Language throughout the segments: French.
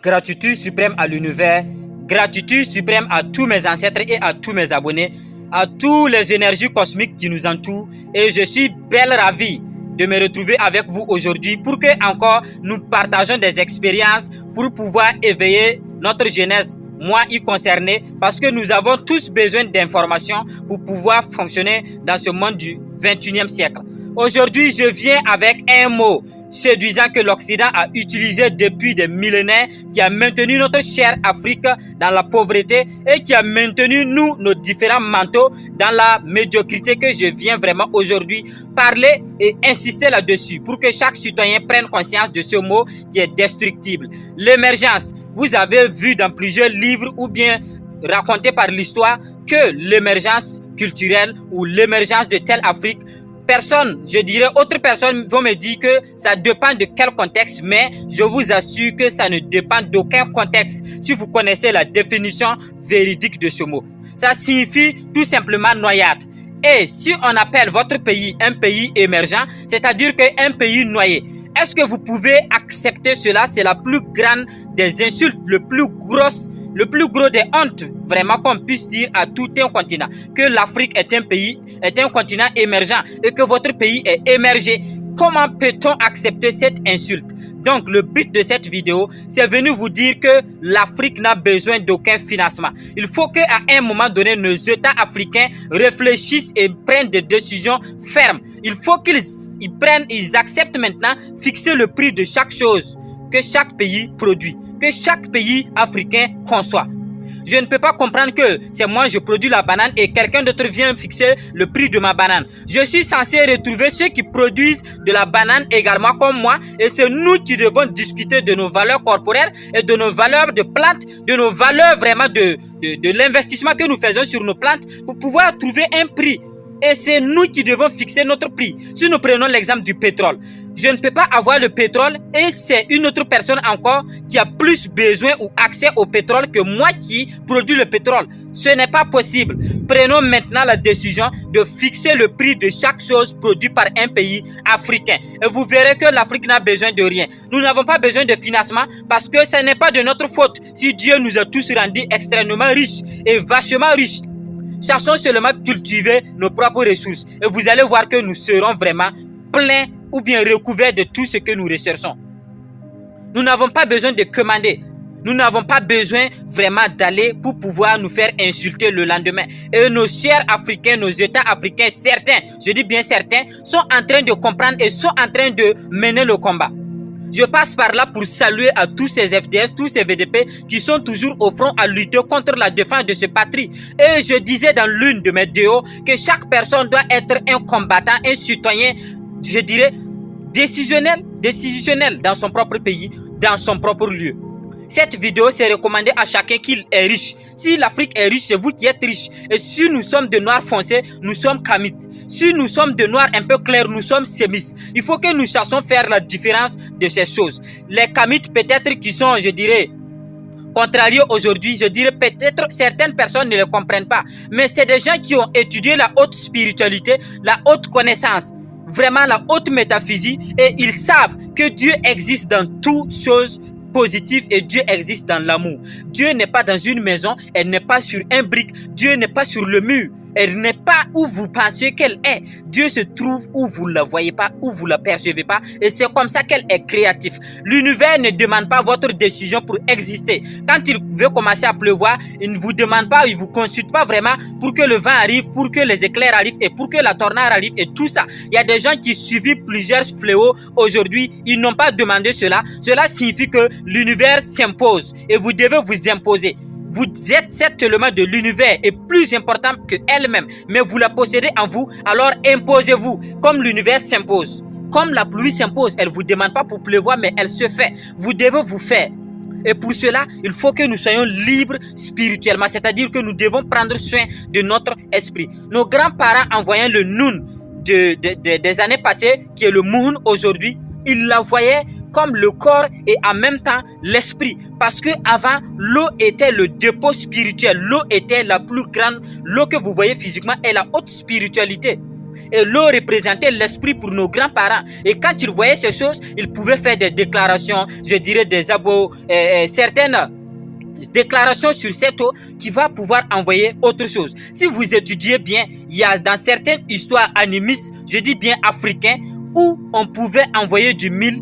Gratitude suprême à l'univers, gratitude suprême à tous mes ancêtres et à tous mes abonnés, à toutes les énergies cosmiques qui nous entourent. Et je suis belle ravie de me retrouver avec vous aujourd'hui pour que encore nous partageons des expériences pour pouvoir éveiller notre jeunesse, moi y concerné, parce que nous avons tous besoin d'informations pour pouvoir fonctionner dans ce monde du 21e siècle. Aujourd'hui, je viens avec un mot séduisant que l'Occident a utilisé depuis des millénaires, qui a maintenu notre chère Afrique dans la pauvreté et qui a maintenu nos différents manteaux dans la médiocrité, que je viens vraiment aujourd'hui parler et insister là-dessus pour que chaque citoyen prenne conscience de ce mot qui est destructible. L'émergence. Vous avez vu dans plusieurs livres ou bien raconté par l'histoire que l'émergence culturelle ou l'émergence de telle Afrique, personne, je dirais, autres personnes vont me dire que ça dépend de quel contexte, mais je vous assure que ça ne dépend d'aucun contexte si vous connaissez la définition véridique de ce mot. Ça signifie tout simplement noyade. Et si on appelle votre pays un pays émergent, c'est-à-dire qu'un pays noyé, est-ce que vous pouvez accepter cela? C'est la plus grande des insultes, le plus gros des hontes, vraiment, qu'on puisse dire à tout un continent. Que l'Afrique est un continent émergent et que votre pays est émergé. Comment peut-on accepter cette insulte? Donc, le but de cette vidéo, c'est venu vous dire que l'Afrique n'a besoin d'aucun financement. Il faut qu'à un moment donné, nos États africains réfléchissent et prennent des décisions fermes. Il faut qu'ils acceptent maintenant fixer le prix de chaque chose que chaque pays produit, que chaque pays africain conçoit. Je ne peux pas comprendre que c'est moi je produis la banane et quelqu'un d'autre vient fixer le prix de ma banane. Je suis censé retrouver ceux qui produisent de la banane également comme moi, et c'est nous qui devons discuter de nos valeurs corporelles et de nos valeurs de plantes, de nos valeurs vraiment de l'investissement que nous faisons sur nos plantes pour pouvoir trouver un prix. Et c'est nous qui devons fixer notre prix. Si nous prenons l'exemple du pétrole, je ne peux pas avoir le pétrole et c'est une autre personne encore qui a plus besoin ou accès au pétrole que moi qui produis le pétrole. Ce n'est pas possible. Prenons maintenant la décision de fixer le prix de chaque chose produite par un pays africain. Et vous verrez que l'Afrique n'a besoin de rien. Nous n'avons pas besoin de financement parce que ce n'est pas de notre faute si Dieu nous a tous rendus extrêmement riches et vachement riches. Cherchons seulement à cultiver nos propres ressources et vous allez voir que nous serons vraiment pleins ou bien recouverts de tout ce que nous recherchons. Nous n'avons pas besoin de commander. Nous n'avons pas besoin vraiment d'aller pour pouvoir nous faire insulter le lendemain. Et nos chers Africains, nos États africains, certains, je dis bien certains, sont en train de comprendre et sont en train de mener le combat. Je passe par là pour saluer à tous ces FDS, tous ces VDP qui sont toujours au front à lutter contre la défense de ce patrie. Et je disais dans l'une de mes vidéos que chaque personne doit être un combattant, un citoyen, je dirais, décisionnel dans son propre pays, dans son propre lieu. Cette vidéo, c'est recommandé à chacun qui est riche. Si l'Afrique est riche, c'est vous qui êtes riche. Et si nous sommes de noirs foncés, nous sommes kamites. Si nous sommes de noirs un peu clairs, nous sommes sémis. Il faut que nous cherchions faire la différence de ces choses. Les kamites, peut-être qui sont, je dirais, contrariés aujourd'hui, je dirais peut-être certaines personnes ne le comprennent pas. Mais c'est des gens qui ont étudié la haute spiritualité, la haute connaissance, vraiment la haute métaphysique, et ils savent que Dieu existe dans toutes choses positif et Dieu existe dans l'amour. Dieu n'est pas dans une maison, elle n'est pas sur un brick, Dieu n'est pas sur le mur, elle n'est pas où vous pensez qu'elle est. Dieu se trouve où vous ne la voyez pas, où vous ne la percevez pas, et c'est comme ça qu'elle est créative. L'univers ne demande pas votre décision pour exister. Quand il veut commencer à pleuvoir, il ne vous demande pas, il ne vous consulte pas vraiment pour que le vent arrive, pour que les éclairs arrivent et pour que la tornade arrive et tout ça. Il y a des gens qui subissent plusieurs fléaux aujourd'hui, ils n'ont pas demandé cela. Cela signifie que l'univers s'impose et vous devez vous imposer. Vous êtes cet élément de l'univers est plus important qu'elle-même, mais vous la possédez en vous, alors imposez-vous comme l'univers s'impose. Comme la pluie s'impose, elle ne vous demande pas pour pleuvoir, mais elle se fait. Vous devez vous faire. Et pour cela, il faut que nous soyons libres spirituellement, c'est-à-dire que nous devons prendre soin de notre esprit. Nos grands-parents envoyaient le Noun des années passées, qui est le Moun aujourd'hui, ils la voyaient comme le corps et en même temps l'esprit. Parce que avant, l'eau était le dépôt spirituel. L'eau était la plus grande. L'eau que vous voyez physiquement est la haute spiritualité. Et l'eau représentait l'esprit pour nos grands-parents. Et quand ils voyaient ces choses, ils pouvaient faire des déclarations, je dirais certaines déclarations sur cette eau qui va pouvoir envoyer autre chose. Si vous étudiez bien, il y a dans certaines histoires animistes, je dis bien africains, où on pouvait envoyer du mille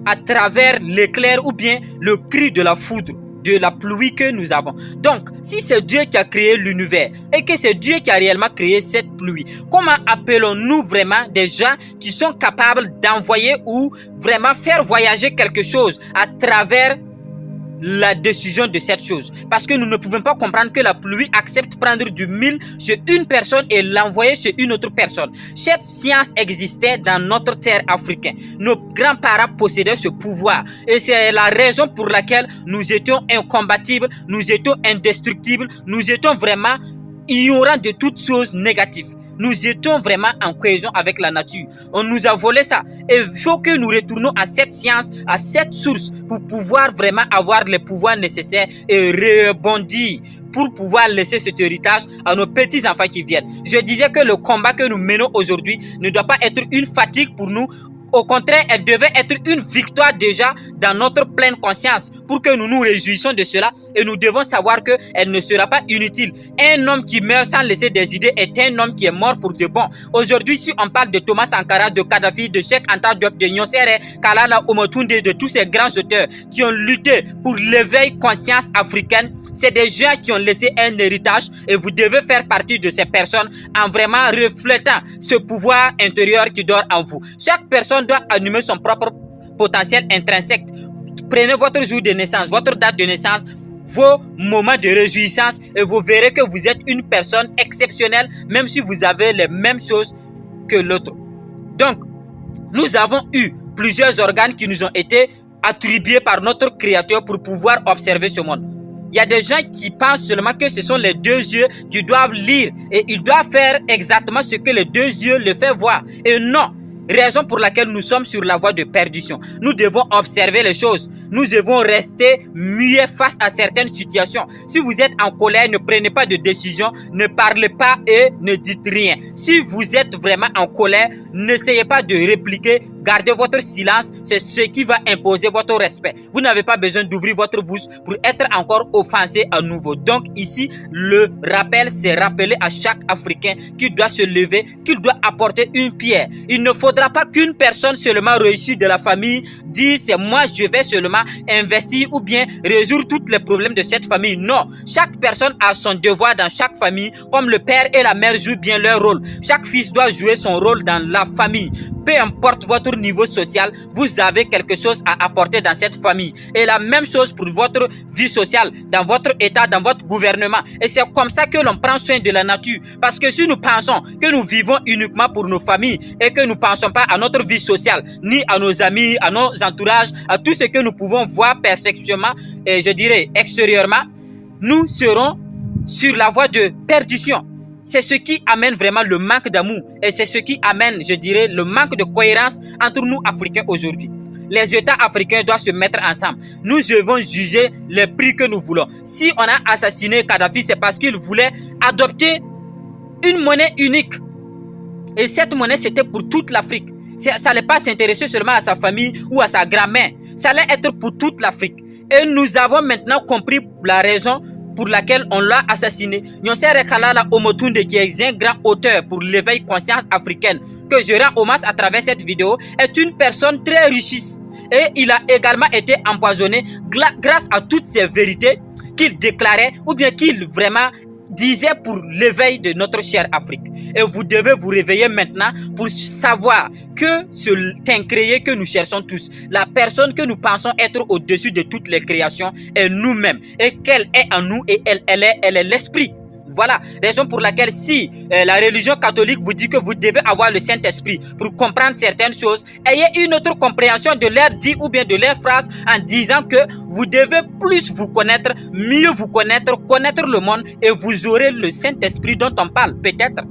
à travers l'éclair ou bien le cri de la foudre, de la pluie que nous avons. Donc, si c'est Dieu qui a créé l'univers et que c'est Dieu qui a réellement créé cette pluie, comment appelons-nous vraiment des gens qui sont capables d'envoyer ou vraiment faire voyager quelque chose à travers la décision de cette chose? Parce que nous ne pouvons pas comprendre que la pluie accepte prendre du mille sur une personne et l'envoyer sur une autre personne. Cette science existait dans notre terre africaine. Nos grands-parents possédaient ce pouvoir et c'est la raison pour laquelle nous étions incombattibles, nous étions indestructibles, nous étions vraiment ignorants de toutes choses négatives. Nous étions vraiment en cohésion avec la nature. On nous a volé ça. Et il faut que nous retournions à cette science, à cette source, pour pouvoir vraiment avoir les pouvoirs nécessaires et rebondir, pour pouvoir laisser cet héritage à nos petits-enfants qui viennent. Je disais que le combat que nous menons aujourd'hui ne doit pas être une fatigue pour nous. Au contraire, elle devait être une victoire déjà dans notre pleine conscience pour que nous nous réjouissions de cela et nous devons savoir qu'elle ne sera pas inutile. Un homme qui meurt sans laisser des idées est un homme qui est mort pour de bon. Aujourd'hui, si on parle de Thomas Sankara, de Kadhafi, de Cheikh Anta Diop, de Nyonsere, Kalala Omotunde, de tous ces grands auteurs qui ont lutté pour l'éveil conscience africaine, c'est des gens qui ont laissé un héritage et vous devez faire partie de ces personnes en vraiment reflétant ce pouvoir intérieur qui dort en vous. Chaque personne doit animer son propre potentiel intrinsèque. Prenez votre jour de naissance, votre date de naissance, vos moments de réjouissance et vous verrez que vous êtes une personne exceptionnelle même si vous avez les mêmes choses que l'autre. Donc, nous avons eu plusieurs organes qui nous ont été attribués par notre Créateur pour pouvoir observer ce monde. Il y a des gens qui pensent seulement que ce sont les deux yeux qui doivent lire et ils doivent faire exactement ce que les deux yeux le font voir. Et non, raison pour laquelle nous sommes sur la voie de perdition. Nous devons observer les choses. Nous devons rester muets face à certaines situations. Si vous êtes en colère, ne prenez pas de décision, ne parlez pas et ne dites rien. Si vous êtes vraiment en colère, n'essayez pas de répliquer. Gardez votre silence, c'est ce qui va imposer votre respect. Vous n'avez pas besoin d'ouvrir votre bouche pour être encore offensé à nouveau. Donc ici, le rappel, c'est rappeler à chaque Africain qu'il doit se lever, qu'il doit apporter une pierre. Il ne faudra pas qu'une personne seulement réussite de la famille dise c'est moi je vais seulement investir ou bien résoudre tous les problèmes de cette famille. Non, chaque personne a son devoir dans chaque famille, comme le père et la mère jouent bien leur rôle. Chaque fils doit jouer son rôle dans la famille. Peu importe votre niveau social, vous avez quelque chose à apporter dans cette famille. Et la même chose pour votre vie sociale, dans votre état, dans votre gouvernement. Et c'est comme ça que l'on prend soin de la nature. Parce que si nous pensons que nous vivons uniquement pour nos familles et que nous ne pensons pas à notre vie sociale, ni à nos amis, à nos entourages, à tout ce que nous pouvons voir perceptuellement et je dirais extérieurement, nous serons sur la voie de perdition. C'est ce qui amène vraiment le manque d'amour et c'est ce qui amène, je dirais, le manque de cohérence entre nous Africains aujourd'hui. Les États africains doivent se mettre ensemble. Nous devons juger les prix que nous voulons. Si on a assassiné Kadhafi, c'est parce qu'il voulait adopter une monnaie unique. Et cette monnaie, c'était pour toute l'Afrique. Ça n'allait pas s'intéresser seulement à sa famille ou à sa grand-mère. Ça allait être pour toute l'Afrique. Et nous avons maintenant compris la raison pour laquelle on l'a assassiné. Nyonsere Kalala Omotunde, qui est un grand auteur pour l'éveil conscience africaine, que je rends hommage à travers cette vidéo, est une personne très richiste. Et il a également été empoisonné grâce à toutes ces vérités qu'il déclarait ou bien qu'il vraiment disait pour l'éveil de notre chère Afrique. Et vous devez vous réveiller maintenant pour savoir que ce incréé que nous cherchons tous, la personne que nous pensons être au-dessus de toutes les créations est nous-mêmes et qu'elle est en nous et elle est l'esprit. Voilà, raison pour laquelle si la religion catholique vous dit que vous devez avoir le Saint-Esprit pour comprendre certaines choses, ayez une autre compréhension de leur dit ou bien de leur phrase en disant que vous devez plus vous connaître, mieux vous connaître, connaître le monde et vous aurez le Saint-Esprit dont on parle, peut-être.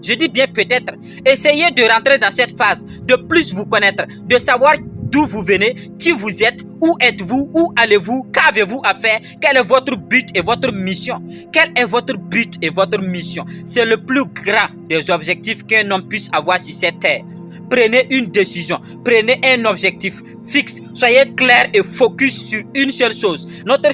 Je dis bien peut-être. Essayez de rentrer dans cette phase, de plus vous connaître, de savoir d'où vous venez, qui vous êtes, Où êtes-vous? Où allez-vous? Qu'avez-vous à faire? Quel est votre but et votre mission? Quel est votre but et votre mission? C'est le plus grand des objectifs qu'un homme puisse avoir sur cette terre. Prenez une décision, prenez un objectif fixe, soyez clair et focus sur une seule chose. Notre